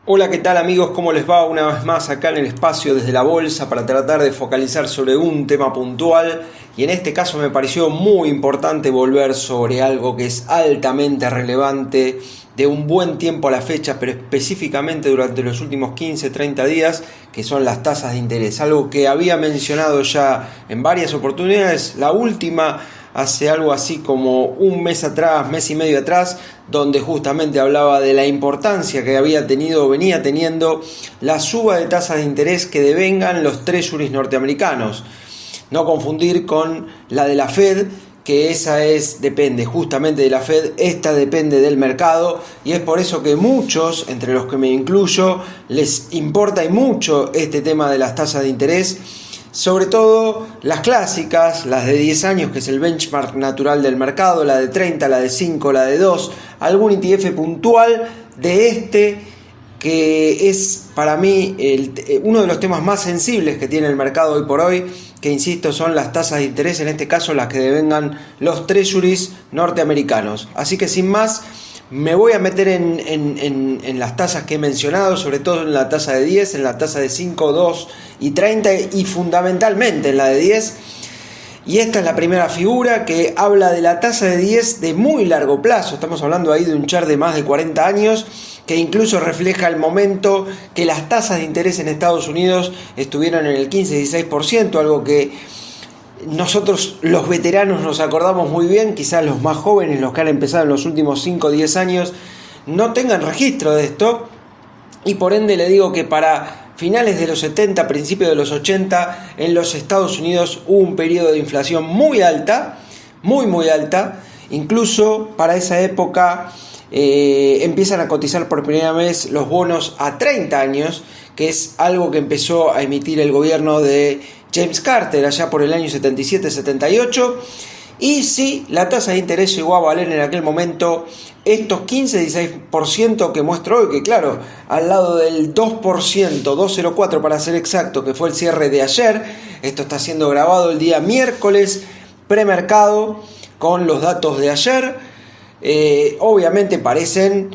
Hola, ¿qué tal amigos? ¿Cómo les va? Una vez más acá en el espacio desde la bolsa para tratar de focalizar sobre un tema puntual, y en este caso me pareció muy importante volver sobre algo que es altamente relevante de un buen tiempo a la fecha, pero específicamente durante los últimos 15-30 días, que son las tasas de interés, algo que había mencionado ya en varias oportunidades. La última hace algo así como un mes atrás, mes y medio atrás, donde justamente hablaba de la importancia que venía teniendo la suba de tasas de interés que devengan los treasuries norteamericanos. No confundir con la de la Fed, que depende justamente de la Fed, esta depende del mercado, y es por eso que muchos, entre los que me incluyo, les importa y mucho este tema de las tasas de interés. Sobre todo las clásicas, las de 10 años, que es el benchmark natural del mercado, la de 30, la de 5, la de 2, algún ETF puntual de que es para mí uno de los temas más sensibles que tiene el mercado hoy por hoy, que insisto son las tasas de interés, en este caso las que devengan los treasuries norteamericanos. Así que sin más, me voy a meter en las tasas que he mencionado, sobre todo en la tasa de 10, en la tasa de 5, 2 y 30 y fundamentalmente en la de 10. Y esta es la primera figura que habla de la tasa de 10 de muy largo plazo. Estamos hablando ahí de un chart de más de 40 años que incluso refleja el momento que las tasas de interés en Estados Unidos estuvieron en el 15-16%, algo que nosotros los veteranos nos acordamos muy bien. Quizás los más jóvenes, los que han empezado en los últimos 5 o 10 años, no tengan registro de esto, y por ende le digo que para finales de los 70, principios de los 80, en los Estados Unidos hubo un periodo de inflación muy alta, muy alta. Incluso para esa época empiezan a cotizar por primera vez los bonos a 30 años, que es algo que empezó a emitir el gobierno de James Carter allá por el año 77-78. Y sí, la tasa de interés llegó a valer en aquel momento estos 15-16% que muestro hoy, que claro, al lado del 2%, 2,04 para ser exacto, que fue el cierre de ayer. Esto está siendo grabado el día miércoles, premercado, con los datos de ayer. Obviamente parece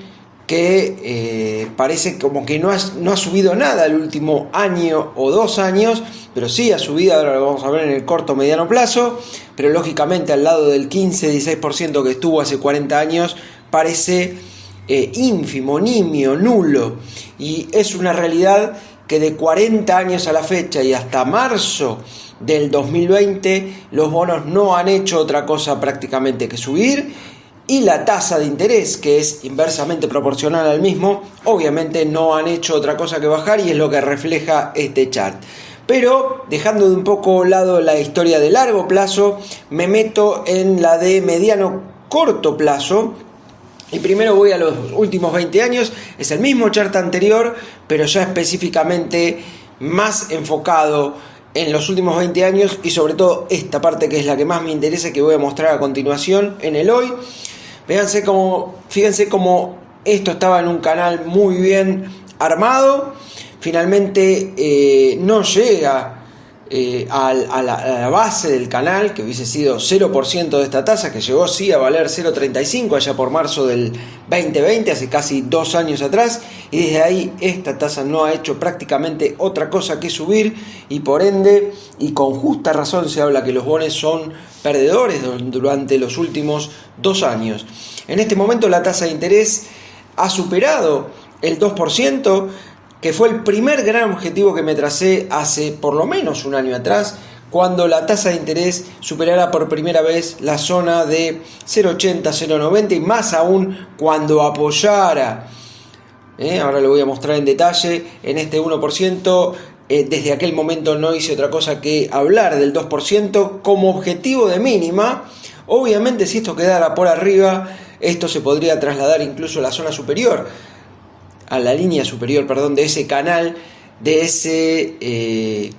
como que no ha subido nada el último año o 2 años, pero sí ha subido. Ahora lo vamos a ver en el corto mediano plazo, pero lógicamente al lado del 15-16% que estuvo hace 40 años parece ínfimo, nimio, nulo, y es una realidad que de 40 años a la fecha y hasta marzo del 2020 los bonos no han hecho otra cosa prácticamente que subir, y la tasa de interés, que es inversamente proporcional al mismo, obviamente no han hecho otra cosa que bajar, y es lo que refleja este chart. Pero dejando de un poco lado la historia de largo plazo, me meto en la de mediano corto plazo. Y primero voy a los últimos 20 años, es el mismo chart anterior, pero ya específicamente más enfocado en los últimos 20 años, y sobre todo esta parte que es la que más me interesa, que voy a mostrar a continuación en el hoy. Fíjense cómo esto estaba en un canal muy bien armado. Finalmente no llega a la base del canal, que hubiese sido 0% de esta tasa, que llegó sí a valer 0,35 allá por marzo del 2020, hace casi 2 años atrás, y desde ahí esta tasa no ha hecho prácticamente otra cosa que subir, y por ende, y con justa razón, se habla que los bonos son perdedores durante los últimos 2 años. En este momento la tasa de interés ha superado el 2%, que fue el primer gran objetivo que me tracé hace por lo menos un año atrás, cuando la tasa de interés superara por primera vez la zona de 0,80, 0,90, y más aún cuando apoyara, ahora lo voy a mostrar en detalle, en este 1%. Desde aquel momento no hice otra cosa que hablar del 2% como objetivo de mínima. Obviamente, si esto quedara por arriba, esto se podría trasladar incluso a la zona superior, a la línea superior, de ese canal, de ese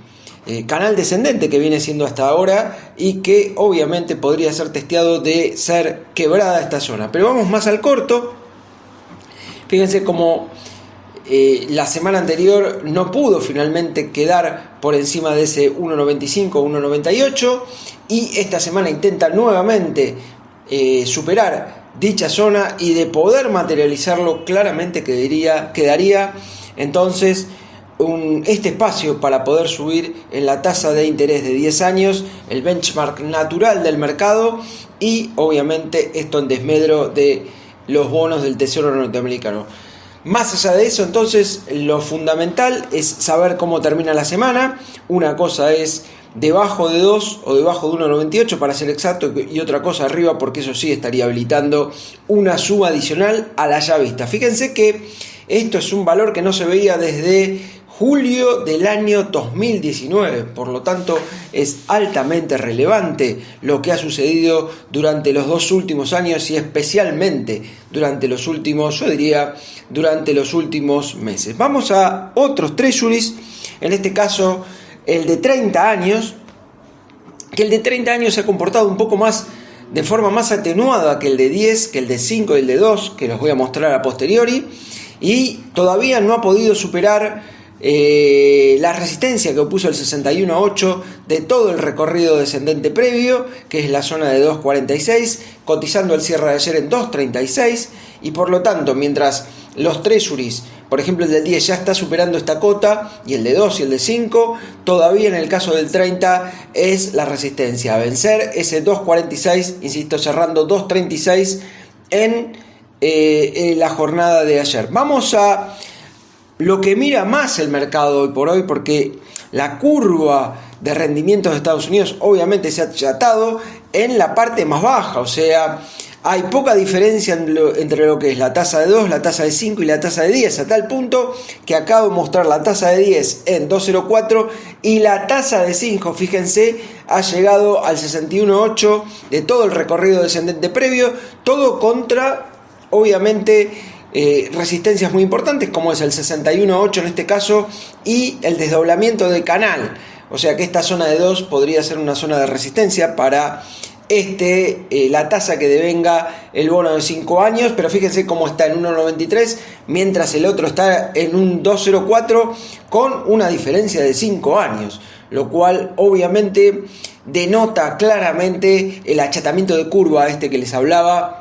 canal descendente que viene siendo hasta ahora, y que obviamente podría ser testeado de ser quebrada esta zona. Pero vamos más al corto. Fíjense cómo la semana anterior no pudo finalmente quedar por encima de ese 1.95, 1.98, y esta semana intenta nuevamente superar dicha zona, y de poder materializarlo claramente quedaría entonces este espacio para poder subir en la tasa de interés de 10 años, el benchmark natural del mercado, y obviamente esto en desmedro de los bonos del Tesoro norteamericano. Más allá de eso, entonces, lo fundamental es saber cómo termina la semana. Una cosa es debajo de 2 o debajo de 1,98 para ser exacto, y otra cosa arriba, porque eso sí estaría habilitando una suba adicional a la ya vista. Fíjense que esto es un valor que no se veía desde julio del año 2019, por lo tanto es altamente relevante lo que ha sucedido durante los 2 últimos años y especialmente durante los últimos, yo diría, durante los últimos meses. Vamos a otros treasuries, en este caso el de 30 años, que el de 30 años se ha comportado un poco más de forma más atenuada que el de 10, que el de 5 y el de 2, que los voy a mostrar a posteriori, y todavía no ha podido superar la resistencia que opuso el 61.8 de todo el recorrido descendente previo, que es la zona de 2.46, cotizando al cierre de ayer en 2.36, y por lo tanto, mientras los treasuries, por ejemplo el del 10 ya está superando esta cota, y el de 2 y el de 5, todavía en el caso del 30 es la resistencia a vencer, ese 2.46, insisto, cerrando 2.36 en la jornada de ayer. Vamos a lo que mira más el mercado hoy por hoy, porque la curva de rendimientos de Estados Unidos obviamente se ha achatado en la parte más baja, o sea, hay poca diferencia entre lo que es la tasa de 2, la tasa de 5 y la tasa de 10, a tal punto que acabo de mostrar la tasa de 10 en 2.04 y la tasa de 5, fíjense, ha llegado al 61.8 de todo el recorrido descendente previo, todo contra, obviamente, resistencias muy importantes como es el 61.8 en este caso y el desdoblamiento de canal, o sea que esta zona de 2 podría ser una zona de resistencia para la tasa que devenga el bono de 5 años, pero fíjense cómo está en 1.93 mientras el otro está en un 2.04 con una diferencia de 5 años, lo cual obviamente denota claramente el achatamiento de curva que les hablaba,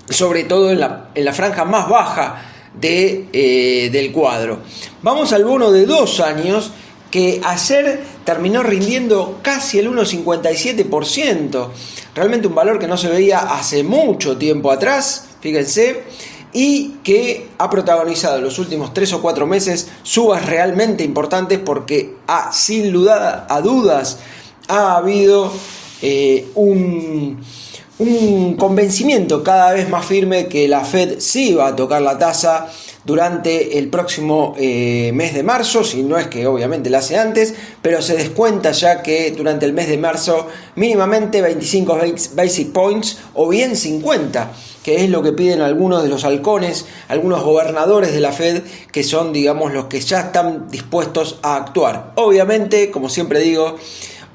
sobre todo en la franja más baja del cuadro. Vamos al bono de 2 años, que ayer terminó rindiendo casi el 1,57%, realmente un valor que no se veía hace mucho tiempo atrás, fíjense, y que ha protagonizado en los últimos 3 o 4 meses subas realmente importantes, porque sin duda a dudas ha habido un convencimiento cada vez más firme que la Fed sí va a tocar la tasa durante el próximo mes de marzo, si no es que obviamente la hace antes, pero se descuenta ya que durante el mes de marzo mínimamente 25 basic points o bien 50, que es lo que piden algunos de los halcones, algunos gobernadores de la Fed, que son, digamos, los que ya están dispuestos a actuar. Obviamente, como siempre digo,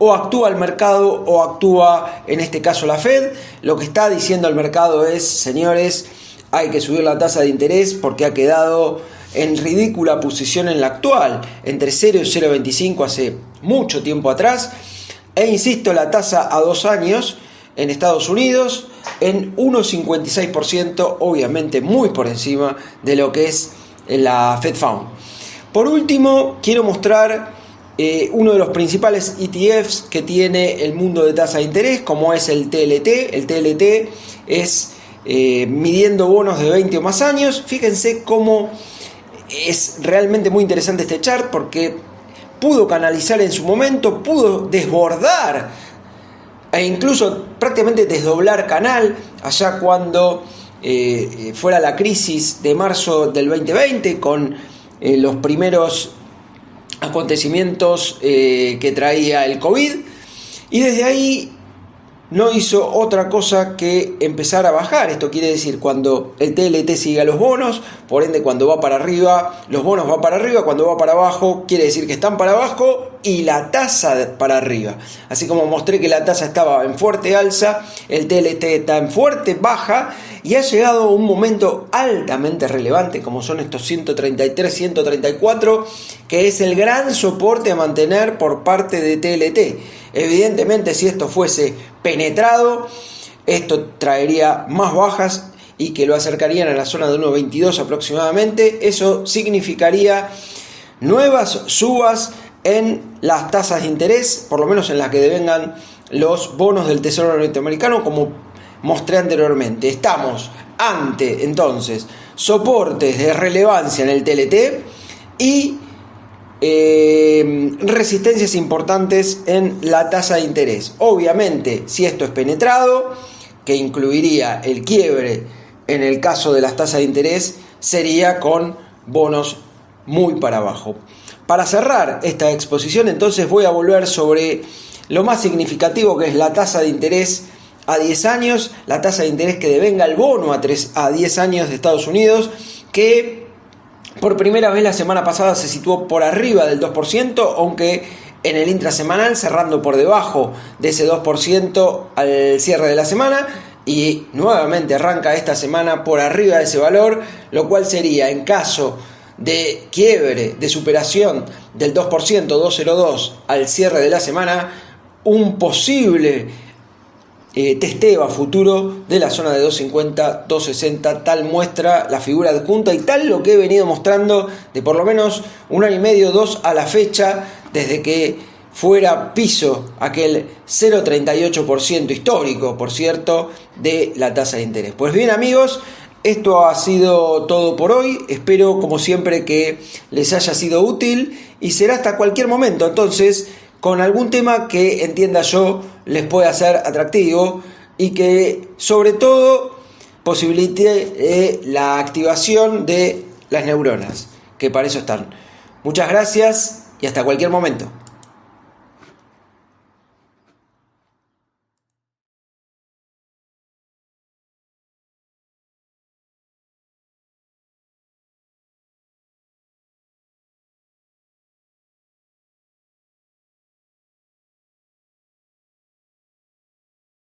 o actúa el mercado o actúa en este caso la Fed. Lo que está diciendo el mercado es: señores, hay que subir la tasa de interés porque ha quedado en ridícula posición en la actual, entre 0 y 0,25 hace mucho tiempo atrás. E insisto, la tasa a 2 años en Estados Unidos en 1,56%, obviamente muy por encima de lo que es la Fed Fund. Por último, quiero mostrar uno de los principales ETFs que tiene el mundo de tasa de interés, como es el TLT. El TLT es midiendo bonos de 20 o más años. Fíjense cómo es realmente muy interesante este chart, porque pudo canalizar en su momento, pudo desbordar e incluso prácticamente desdoblar canal allá cuando fuera la crisis de marzo del 2020 con los primeros acontecimientos que traía el COVID, y desde ahí no hizo otra cosa que empezar a bajar. Esto quiere decir, cuando el TLT sigue a los bonos, por ende cuando va para arriba, los bonos van para arriba, cuando va para abajo, quiere decir que están para abajo y la tasa para arriba. Así como mostré que la tasa estaba en fuerte alza, el TLT está en fuerte baja, y ha llegado un momento altamente relevante, como son estos 133, 134, que es el gran soporte a mantener por parte de TLT. Evidentemente, si esto fuese penetrado, esto traería más bajas y que lo acercarían a la zona de 1,22 aproximadamente. Eso significaría nuevas subas en las tasas de interés, por lo menos en las que devengan los bonos del Tesoro norteamericano, como mostré anteriormente. Estamos ante entonces soportes de relevancia en el TLT y resistencias importantes en la tasa de interés. Obviamente, si esto es penetrado, que incluiría el quiebre en el caso de las tasas de interés, sería con bonos muy para abajo. Para cerrar esta exposición, entonces voy a volver sobre lo más significativo, que es la tasa de interés a 10 años, la tasa de interés que devenga el bono a 10 años de Estados Unidos, que por primera vez la semana pasada se situó por arriba del 2%, aunque en el intrasemanal cerrando por debajo de ese 2% al cierre de la semana, y nuevamente arranca esta semana por arriba de ese valor, lo cual sería, en caso de quiebre, de superación del 2%, 2,02 al cierre de la semana, un posible testeo a futuro de la zona de 2,50, 2,60, tal muestra la figura adjunta y tal lo que he venido mostrando de por lo menos 1 año y medio, 2 a la fecha, desde que fuera piso aquel 0,38% histórico, por cierto, de la tasa de interés. Pues bien, amigos, esto ha sido todo por hoy. Espero, como siempre, que les haya sido útil y será hasta cualquier momento. Entonces, con algún tema que entienda yo les pueda ser atractivo y que sobre todo posibilite la activación de las neuronas, que para eso están. Muchas gracias y hasta cualquier momento.